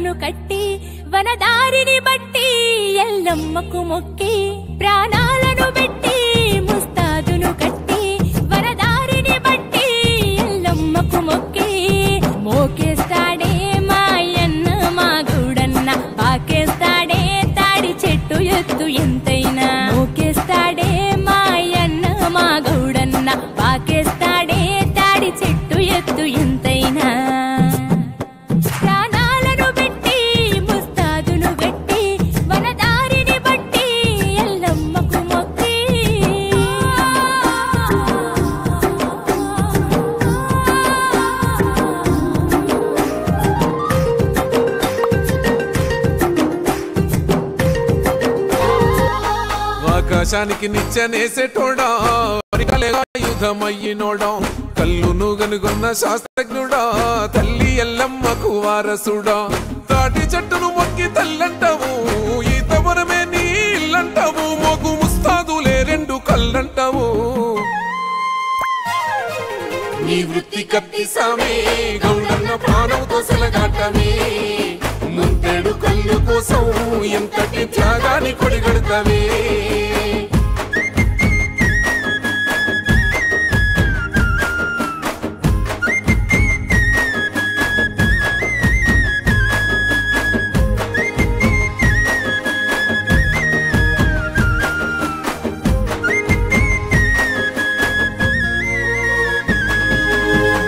ముస్తాదును కట్టి వనదారిని బట్టి ఎల్లమ్మకు మొక్కి ప్రాణాలను పెట్టి ముస్తాదును కట్టి వనదారిని బట్టి ఎల్లమ్మకు మొక్కి మోకేస్తాడే మాయన్న మా గౌడన్న పాకేస్తాడే తాడి చెట్టు ఎత్తు ఎంతైనా మోకేస్తాడే మాయన్న మా గౌడన్న పాకేస్తాడే తాడి చెట్టు ఎత్తు ఎంతైనా ప్రాణాలను పెట్టి ముస్తాదును గట్టి వనదారిని బట్టి ఎల్లమ్మకు మొక్కి ఆకాశానికి నిచ్చెనేసేటోడా యుధమయ్యినోడా కల్లును గనుగొన్న శాస్త్రజ్ఞుడా తల్లి ఎల్లమ్మకు వారసుడా తాటి చెట్టును మొక్కి తల్లంటావు ఈత వరమే నీళ్ళంటావు మోగు ముస్తాదులే రెండు కళ్ళంటావు నీ వృత్తి కత్తి సామే గౌడన్న ప్రాణంతో సెలగాటమే ముంతేడు కళ్ళు కోసం ఎంతటి త్యాగాన్ని కొడిగడతావే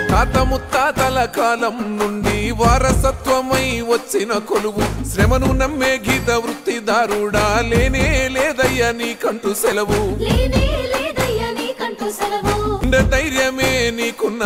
తాత ముత్తాతల కాలం నుండి వారసత్వమై వచ్చిన కొలువు శ్రమను నమ్మే గీత వృత్తిదారుడా లేనే లేదయ్యా నీకంటూ సెలవు ధైర్యమే నీకున్న